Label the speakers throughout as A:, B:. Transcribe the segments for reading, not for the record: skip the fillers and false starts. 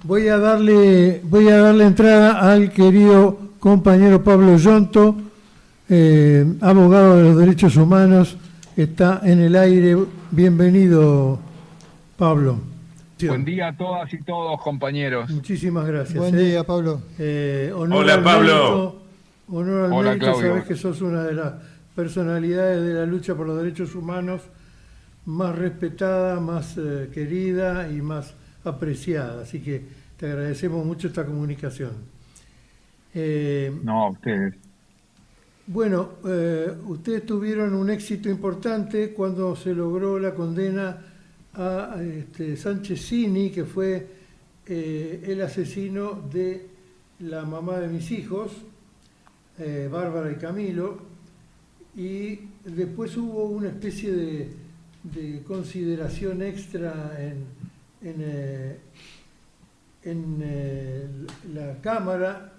A: Voy a darle entrada al querido compañero Pablo Yonto, abogado de los derechos humanos, que está en el aire. Bienvenido, Pablo.
B: Buen día a todas y todos, compañeros.
A: Muchísimas gracias.
C: Buen día, Pablo.
A: Honor
D: Hola,
A: al
D: Pablo.
A: honor al
B: Hola,
A: mérito.
B: Claudio.
A: Sabés que sos una de las personalidades de la lucha por los derechos humanos más respetada, más querida y más apreciada. Así que te agradecemos mucho esta comunicación.
B: No, a ustedes.
A: Bueno, ustedes tuvieron un éxito importante cuando se logró la condena a Sanchezini, que fue el asesino de la mamá de mis hijos, Bárbara y Camilo, y después hubo una especie de consideración extra en la Cámara,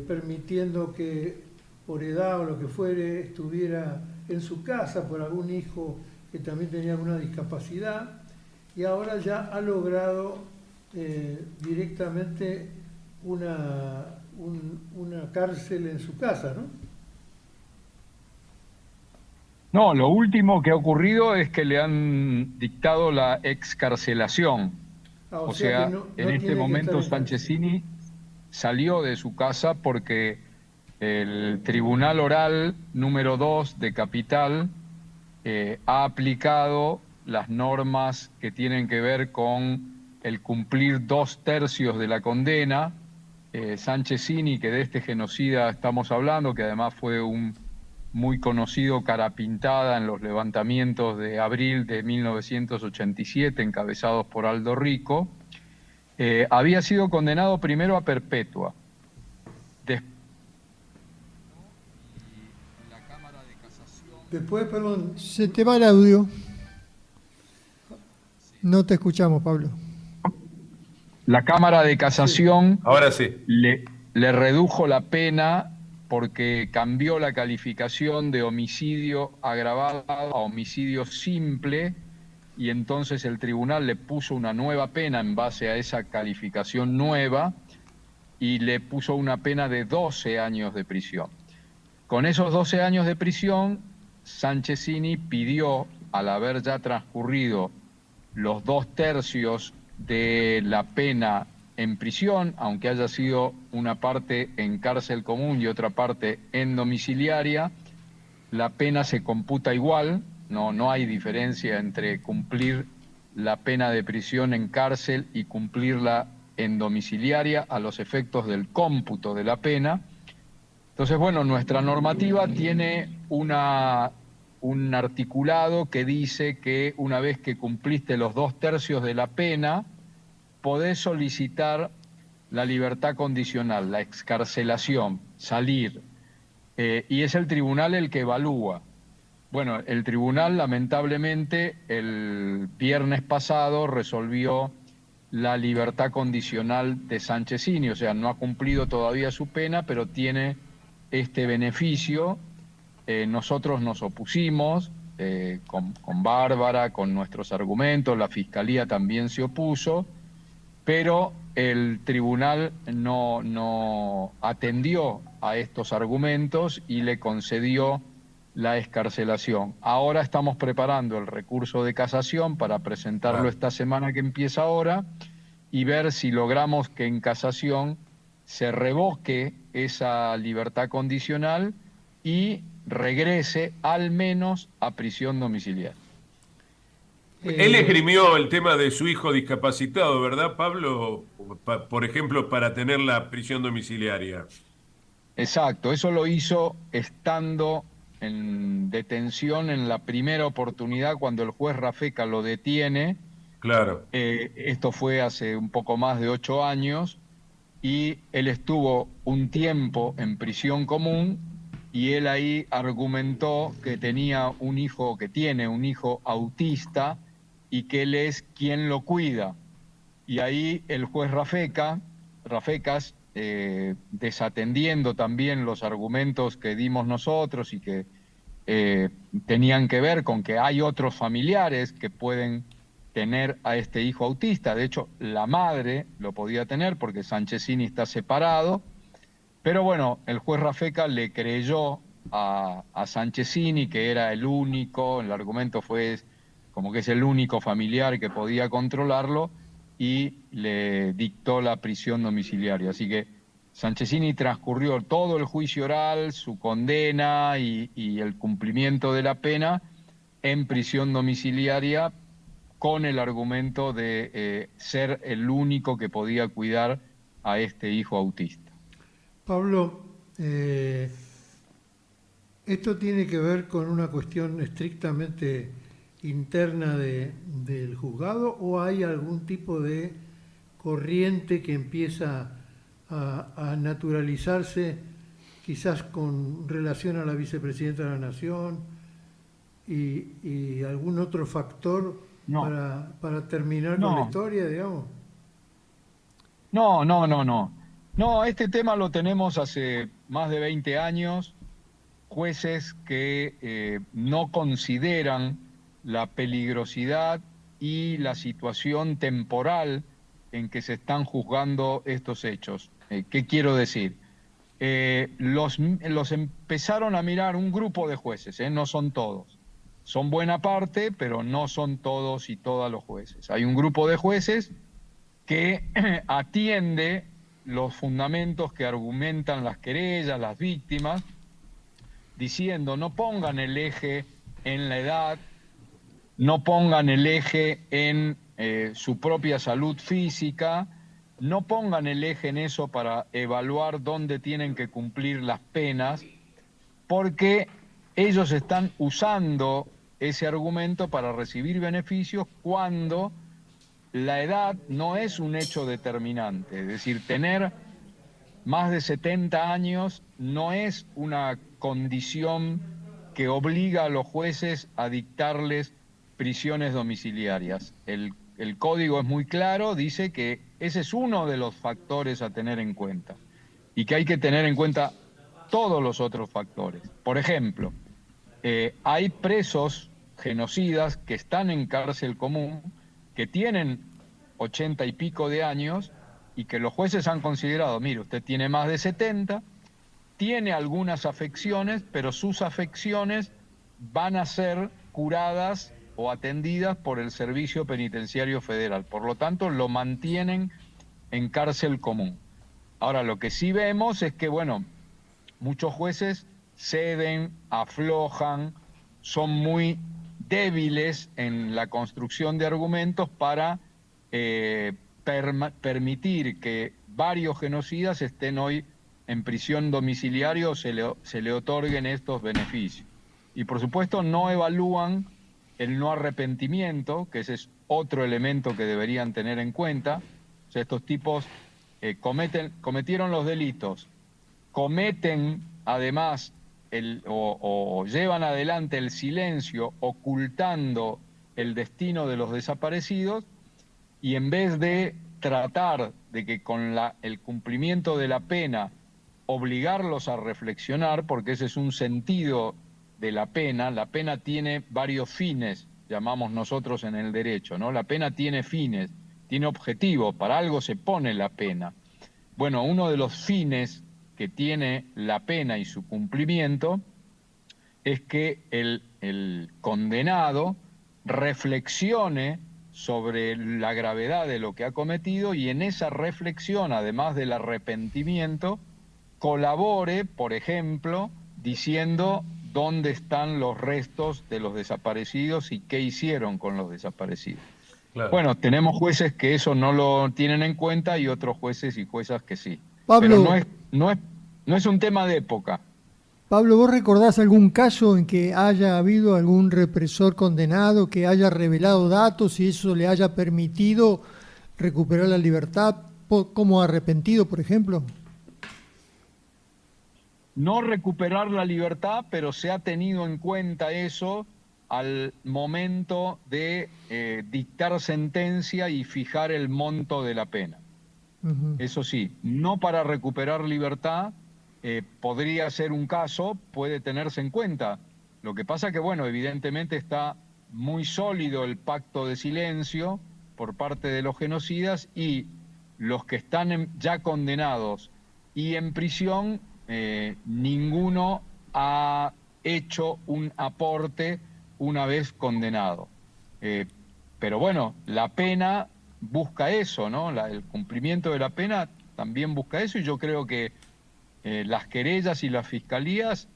A: permitiendo que por edad o lo que fuere estuviera en su casa por algún hijo que también tenía alguna discapacidad, y ahora ya ha logrado directamente una cárcel en su casa, ¿no?
B: No, lo último que ha ocurrido es que le han dictado la excarcelación. O sea,
A: que no
B: en
A: tiene
B: este
A: que
B: momento
A: estar en cárcel.
B: Sanchezini salió de su casa porque el Tribunal Oral número 2 de Capital ha aplicado las normas que tienen que ver con el cumplir 2/3 de la condena. Sanchezini, que de este genocida estamos hablando, que además fue un muy conocido cara pintada en los levantamientos de abril de 1987, encabezados por Aldo Rico, había sido condenado primero a perpetua.
A: Después, perdón,
C: Se te va el audio. No te escuchamos, Pablo.
B: La Cámara de Casación
D: Ahora sí.
B: le redujo la pena porque cambió la calificación de homicidio agravado a homicidio simple, y entonces el tribunal le puso una nueva pena en base a esa calificación nueva y le puso una pena de 12 años de prisión. Con esos 12 años de prisión, Sanchezini pidió, al haber ya transcurrido los 2/3 de la pena en prisión, aunque haya sido una parte en cárcel común y otra parte en domiciliaria, la pena se computa igual, no hay diferencia entre cumplir la pena de prisión en cárcel y cumplirla en domiciliaria a los efectos del cómputo de la pena. Entonces, bueno, nuestra normativa tiene un articulado que dice que una vez que cumpliste los 2/3 de la pena, podés solicitar la libertad condicional, la excarcelación, salir, y es el tribunal el que evalúa. Bueno, el tribunal lamentablemente el viernes pasado resolvió la libertad condicional de Sanchezini, o sea, no ha cumplido todavía su pena, pero tiene este beneficio. Nosotros nos opusimos con Bárbara, con nuestros argumentos, la Fiscalía también se opuso, pero el tribunal no atendió a estos argumentos y le concedió la excarcelación. Ahora estamos preparando el recurso de casación para presentarlo esta semana que empieza ahora y ver si logramos que en casación se revoque esa libertad condicional y regrese al menos a prisión domiciliaria.
D: Él esgrimió el tema de su hijo discapacitado, ¿verdad, Pablo? Por ejemplo, para tener la prisión domiciliaria.
B: Exacto, eso lo hizo estando en detención en la primera oportunidad cuando el juez Rafeca lo detiene.
D: Claro.
B: Esto fue hace un poco más de 8 años y él estuvo un tiempo en prisión común y él ahí argumentó que tenía un hijo, que tiene un hijo autista y que él es quien lo cuida. Y ahí el juez Rafecas, desatendiendo también los argumentos que dimos nosotros y que tenían que ver con que hay otros familiares que pueden tener a este hijo autista. De hecho, la madre lo podía tener porque Sanchezini está separado, pero bueno, el juez Rafeca le creyó a Sanchezini que era el único, el argumento fue como que es el único familiar que podía controlarlo, y le dictó la prisión domiciliaria. Así que Sanchezini transcurrió todo el juicio oral, su condena y el cumplimiento de la pena en prisión domiciliaria, con el argumento de ser el único que podía cuidar a este hijo autista.
A: Pablo, ¿esto tiene que ver con una cuestión estrictamente interna del juzgado o hay algún tipo de corriente que empieza a naturalizarse quizás con relación a la vicepresidenta de la Nación y algún otro factor
B: No.
A: para terminar
B: No.
A: con la historia, digamos?
B: No. No, este tema lo tenemos hace más de 20 años. Jueces que no consideran la peligrosidad y la situación temporal en que se están juzgando estos hechos. ¿Qué quiero decir? Los empezaron a mirar un grupo de jueces, no son todos. Son buena parte, pero no son todos y todas los jueces. Hay un grupo de jueces que atiende los fundamentos que argumentan las querellas, las víctimas, diciendo no pongan el eje en la edad, no pongan el eje en su propia salud física, no pongan el eje en eso para evaluar dónde tienen que cumplir las penas, porque ellos están usando ese argumento para recibir beneficios cuando la edad no es un hecho determinante. Es decir, tener más de 70 años no es una condición que obliga a los jueces a dictarles prisiones domiciliarias. El código es muy claro, dice que ese es uno de los factores a tener en cuenta y que hay que tener en cuenta todos los otros factores. Por ejemplo, hay presos genocidas que están en cárcel común, que tienen 80 y pico de años y que los jueces han considerado, mire, usted tiene más de 70, tiene algunas afecciones, pero sus afecciones van a ser curadas o atendidas por el Servicio Penitenciario Federal. Por lo tanto, lo mantienen en cárcel común. Ahora, lo que sí vemos es que, bueno, muchos jueces ceden, aflojan, son muy débiles en la construcción de argumentos para permitir que varios genocidas estén hoy en prisión domiciliaria o se le otorguen estos beneficios. Y por supuesto no evalúan el no arrepentimiento, que ese es otro elemento que deberían tener en cuenta. O sea, estos tipos cometieron los delitos, cometen además o llevan adelante el silencio ocultando el destino de los desaparecidos, y en vez de tratar de que con el cumplimiento de la pena obligarlos a reflexionar, porque ese es un sentido de la pena tiene varios fines, llamamos nosotros en el derecho, ¿no? La pena tiene fines, tiene objetivos, para algo se pone la pena. Bueno, uno de los fines que tiene la pena y su cumplimiento es que el condenado reflexione sobre la gravedad de lo que ha cometido y en esa reflexión, además del arrepentimiento, colabore, por ejemplo, diciendo dónde están los restos de los desaparecidos y qué hicieron con los desaparecidos. Claro. Bueno, tenemos jueces que eso no lo tienen en cuenta y otros jueces y juezas que sí.
C: Pablo,
B: pero no es un tema de época.
C: Pablo, ¿vos recordás algún caso en que haya habido algún represor condenado que haya revelado datos y eso le haya permitido recuperar la libertad como arrepentido, por ejemplo?
B: No recuperar la libertad, pero se ha tenido en cuenta eso al momento de dictar sentencia y fijar el monto de la pena. Eso sí, no para recuperar libertad. Podría ser un caso, puede tenerse en cuenta. Lo que pasa que, bueno, evidentemente está muy sólido el pacto de silencio por parte de los genocidas, y los que están ya condenados y en prisión, ninguno ha hecho un aporte una vez condenado. Pero bueno, la pena busca eso, ¿no? El cumplimiento de la pena también busca eso, y yo creo que las querellas y las fiscalías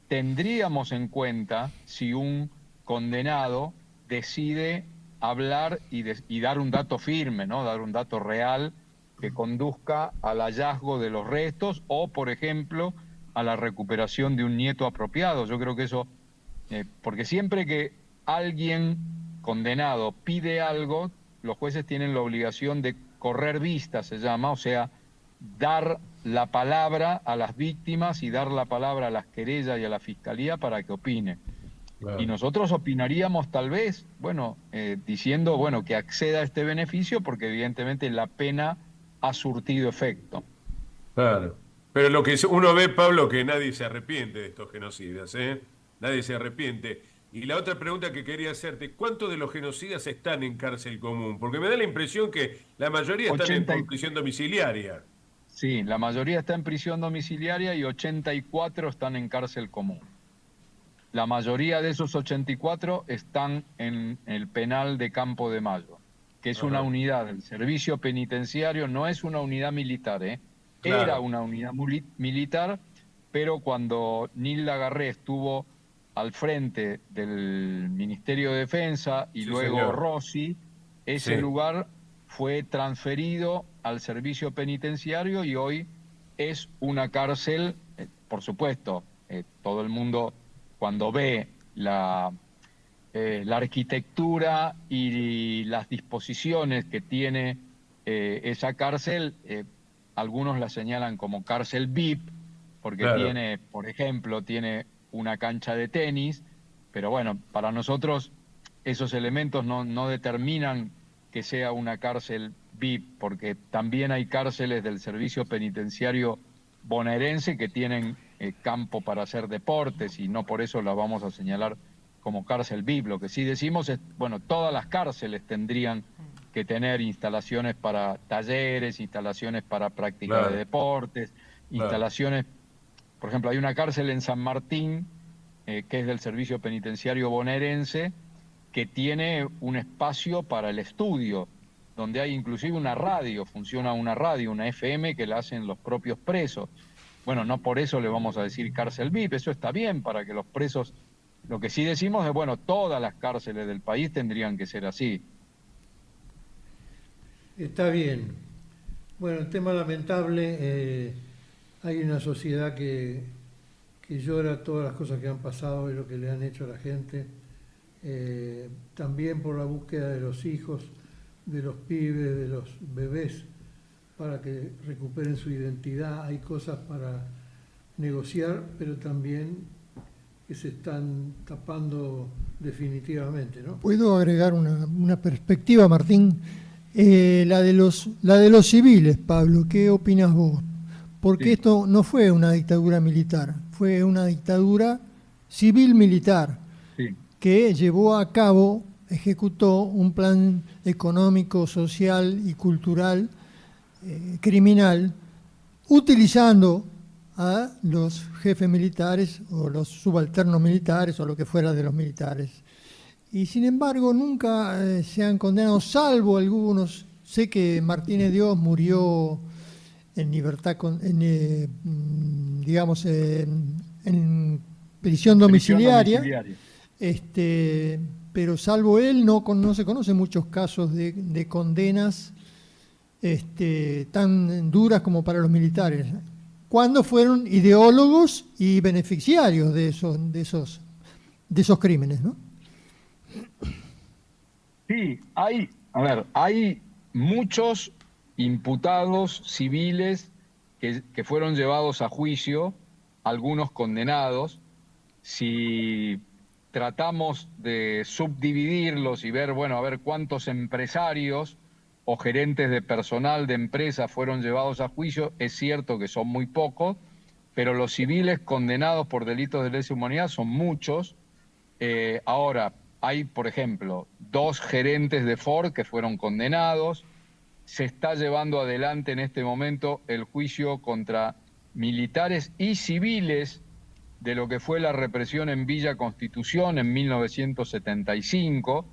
B: tendríamos en cuenta si un condenado decide hablar y dar un dato firme, ¿no? Dar un dato real que conduzca al hallazgo de los restos o, por ejemplo, a la recuperación de un nieto apropiado. Yo creo que eso, porque siempre que alguien condenado pide algo, los jueces tienen la obligación de correr vista, se llama, o sea, dar la palabra a las víctimas y dar la palabra a las querellas y a la fiscalía para que opine.
D: Claro.
B: Y nosotros opinaríamos tal vez, bueno, diciendo, bueno, que acceda a este beneficio porque evidentemente la pena ha surtido efecto.
D: Claro. Pero lo que uno ve, Pablo, que nadie se arrepiente de estos genocidas, ¿eh? Nadie se arrepiente. Y la otra pregunta que quería hacerte, ¿cuántos de los genocidas están en cárcel común? Porque me da la impresión que la mayoría están
B: 80
D: en prisión domiciliaria.
B: Sí, la mayoría está en prisión domiciliaria y 84 están en cárcel común. La mayoría de esos 84 están en el penal de Campo de Mayo, que es una unidad del servicio penitenciario, no es una unidad militar, ¿eh?
D: Claro.
B: Era una unidad militar, pero cuando Nilda Garré estuvo al frente del Ministerio de Defensa y
D: Sí,
B: luego
D: señor.
B: Rossi, ese
D: Sí.
B: lugar fue transferido al servicio penitenciario y hoy es una cárcel, por supuesto, todo el mundo cuando ve la arquitectura y las disposiciones que tiene esa cárcel, algunos la señalan como cárcel VIP, porque
D: Claro.
B: tiene, por ejemplo, tiene una cancha de tenis, pero bueno, para nosotros esos elementos no determinan que sea una cárcel VIP, porque también hay cárceles del servicio penitenciario bonaerense que tienen campo para hacer deportes y no por eso la vamos a señalar como cárcel VIP. Lo que sí decimos es, bueno, todas las cárceles tendrían que tener instalaciones para talleres, instalaciones para práctica
D: Claro.
B: de deportes,
D: Claro.
B: instalaciones, por ejemplo, hay una cárcel en San Martín, que es del servicio penitenciario bonaerense, que tiene un espacio para el estudio, donde hay inclusive una radio, funciona una radio, una FM que la hacen los propios presos. Bueno, no por eso le vamos a decir cárcel VIP, eso está bien para que los presos, lo que sí decimos es, bueno, todas las cárceles del país tendrían que ser así.
A: Está bien. Bueno, el tema lamentable, hay una sociedad que llora todas las cosas que han pasado y lo que le han hecho a la gente, también por la búsqueda de los hijos, de los pibes, de los bebés, para que recuperen su identidad. Hay cosas para negociar, pero también que se están tapando definitivamente, ¿no?
C: ¿Puedo agregar una perspectiva, Martín? La de los civiles, Pablo, ¿qué opinas vos? Porque
B: Sí.
C: esto no fue una dictadura militar, fue una dictadura civil-militar
B: Sí.
C: que llevó a cabo, ejecutó un plan económico, social y cultural criminal, utilizando a los jefes militares o los subalternos militares o lo que fuera de los militares. Y sin embargo nunca se han condenado, salvo algunos. Sé que Martínez Dios murió en libertad, digamos, en prisión domiciliaria. Pero salvo él no se conocen muchos casos de condenas tan duras como para los militares, cuando fueron ideólogos y beneficiarios de esos crímenes, ¿no?
B: Sí, hay muchos imputados civiles que fueron llevados a juicio, algunos condenados. Si tratamos de subdividirlos y ver, bueno, a ver cuántos empresarios o gerentes de personal de empresas fueron llevados a juicio, es cierto que son muy pocos, pero los civiles condenados por delitos de lesa humanidad son muchos. Ahora, hay, por ejemplo, 2 gerentes de Ford que fueron condenados. Se está llevando adelante en este momento el juicio contra militares y civiles de lo que fue la represión en Villa Constitución en 1975,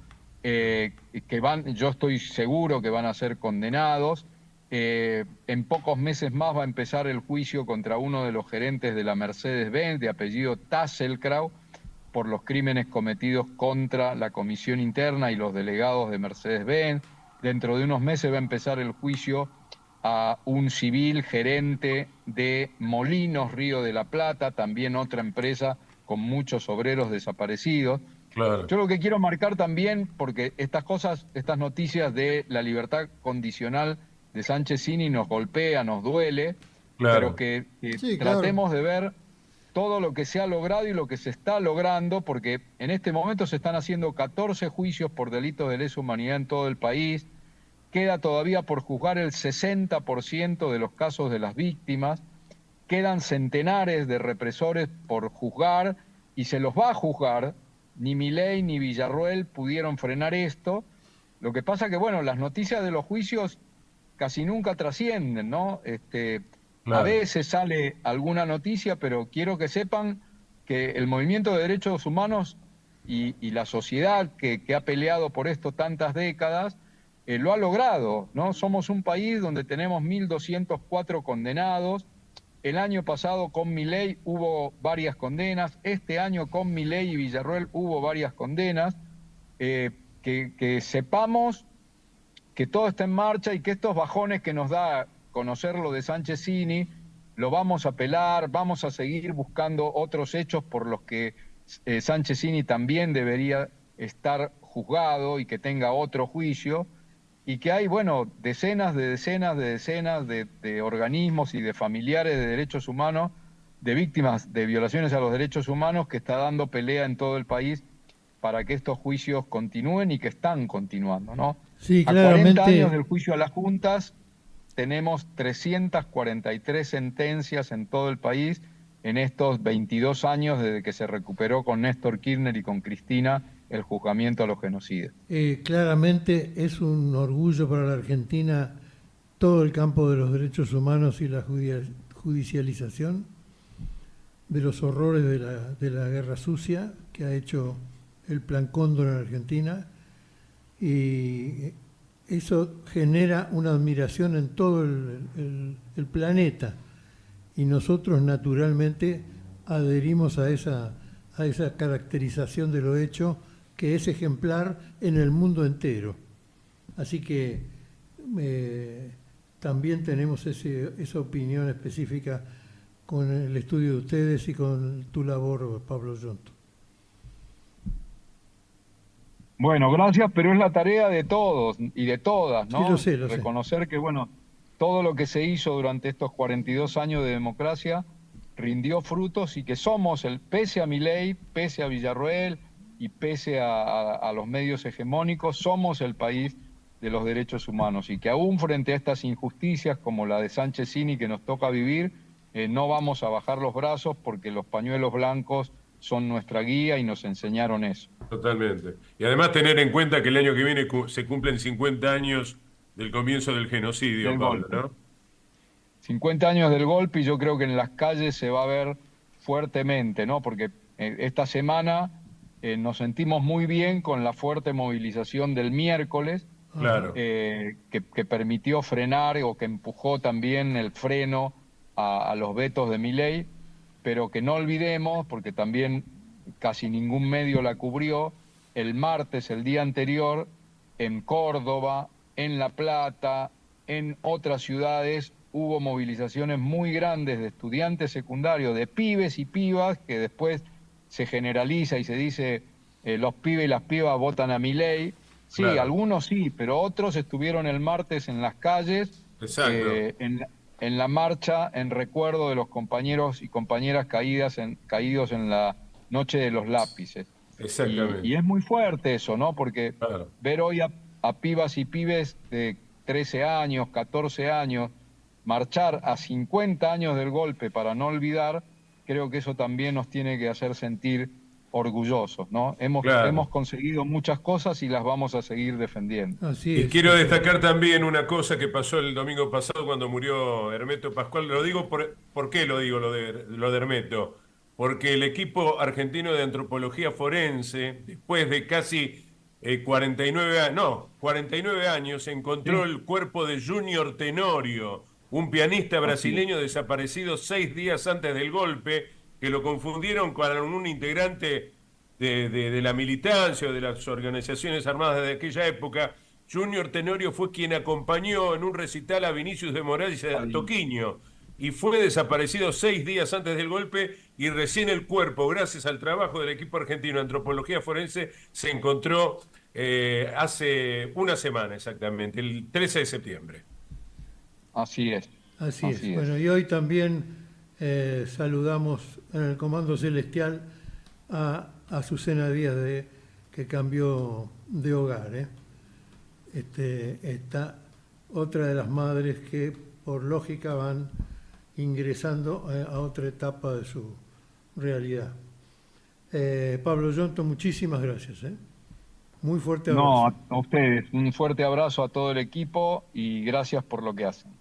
B: yo estoy seguro que van a ser condenados. En pocos meses más va a empezar el juicio contra uno de los gerentes de la Mercedes-Benz, de apellido Tasselkraut, por los crímenes cometidos contra la comisión interna y los delegados de Mercedes-Benz. Dentro de unos meses va a empezar el juicio a un civil gerente de Molinos, Río de la Plata, también otra empresa con muchos obreros desaparecidos.
D: Claro.
B: Yo lo que quiero marcar también, porque estas cosas, estas noticias de la libertad condicional de Sánchezini nos golpea, nos duele,
D: Claro.
B: pero que
C: Sí, claro.
B: tratemos de ver todo lo que se ha logrado y lo que se está logrando, porque en este momento se están haciendo 14 juicios por delitos de lesa humanidad en todo el país. Queda todavía por juzgar el 60% de los casos de las víctimas. Quedan centenares de represores por juzgar y se los va a juzgar. Ni Milei ni Villarroel pudieron frenar esto. Lo que pasa que, bueno, las noticias de los juicios casi nunca trascienden, ¿no? A veces sale alguna noticia, pero quiero que sepan que el movimiento de derechos humanos y la sociedad que ha peleado por esto tantas décadas, lo ha logrado, ¿no? Somos un país donde tenemos 1.204 condenados. El año pasado con Milei hubo varias condenas. Este año con Milei y Villarroel hubo varias condenas. Que sepamos que todo está en marcha y que estos bajones que nos da conocer lo de Sánchezini, lo vamos a apelar, vamos a seguir buscando otros hechos por los que Sánchezini también debería estar juzgado y que tenga otro juicio, y que hay, bueno, decenas de organismos y de familiares de derechos humanos, de víctimas de violaciones a los derechos humanos, que está dando pelea en todo el país para que estos juicios continúen y que están continuando, ¿no?
A: Sí,
B: A 40
A: claramente.
B: años del juicio a las juntas, tenemos 343 sentencias en todo el país en estos 22 años desde que se recuperó con Néstor Kirchner y con Cristina el juzgamiento a los genocidas.
A: Claramente es un orgullo para la Argentina todo el campo de los derechos humanos y la judicialización de los horrores de la guerra sucia que ha hecho el Plan Cóndor en Argentina, y eso genera una admiración en todo el planeta, y nosotros naturalmente adherimos a esa caracterización de lo hecho, que es ejemplar en el mundo entero. Así que también tenemos esa opinión específica con el estudio de ustedes y con tu labor, Pablo Yonto.
B: Bueno, gracias, pero es la tarea de todos y de todas, ¿no?
A: Sí, lo sé.
B: Reconocer que, bueno, todo lo que se hizo durante estos 42 años de democracia rindió frutos, y que somos, pese a Milei, pese a Villarroel y pese a los medios hegemónicos, somos el país de los derechos humanos, y que aún frente a estas injusticias como la de Sánchezini que nos toca vivir, no vamos a bajar los brazos, porque los pañuelos blancos son nuestra guía y nos enseñaron eso.
D: Totalmente. Y además tener en cuenta que el año que viene se cumplen 50 años del comienzo del genocidio, Pablo, ¿no?
B: 50 años del golpe, y yo creo que en las calles se va a ver fuertemente, ¿no? Porque esta semana nos sentimos muy bien con la fuerte movilización del miércoles,
D: Claro.
B: que permitió frenar, o que empujó también el freno a los vetos de Milei, pero que no olvidemos, porque también casi ningún medio la cubrió, el martes, el día anterior, en Córdoba, en La Plata, en otras ciudades, hubo movilizaciones muy grandes de estudiantes secundarios, de pibes y pibas, que después se generaliza y se dice los pibes y las pibas votan a Milei. Sí,
D: Claro.
B: algunos sí, pero otros estuvieron el martes en las calles,
D: Exacto.
B: en la marcha en recuerdo de los compañeros y compañeras caídos en la noche de los lápices.
D: Exactamente.
B: Y es muy fuerte eso, ¿no? Porque
D: Claro.
B: ver hoy a pibas y pibes de 13 años, 14 años, marchar a 50 años del golpe para no olvidar, creo que eso también nos tiene que hacer sentir orgullosos, ¿no? Hemos
D: Claro.
B: conseguido muchas cosas y las vamos a seguir defendiendo.
A: Así
D: Y
A: es.
D: quiero destacar también una cosa que pasó el domingo pasado cuando murió Hermeto Pascual. Lo digo ¿por qué lo digo lo de Hermeto? Porque el equipo argentino de antropología forense, después de casi 49 años, encontró
B: Sí,
D: el cuerpo de Junior Tenorio, un pianista
B: así es.
D: brasileño desaparecido 6 días antes del golpe, que lo confundieron con un integrante de la militancia o de las organizaciones armadas de aquella época. Junior Tenorio fue quien acompañó en un recital a Vinicius de Moraes y a
B: Ahí.
D: Toquinho y fue desaparecido 6 días antes del golpe y recién el cuerpo, gracias al trabajo del equipo argentino de antropología forense, se encontró hace una semana exactamente, el 13 de septiembre.
B: Así es.
A: Así es.
B: Así es.
A: Bueno, y hoy también saludamos en el Comando Celestial a Azucena Díaz, que cambió de hogar. Esta otra de las madres que por lógica van ingresando a otra etapa de su realidad. Pablo Yonto, muchísimas gracias. Muy fuerte
B: No,
A: abrazo.
B: a ustedes, un fuerte abrazo a todo el equipo y gracias por lo que hacen.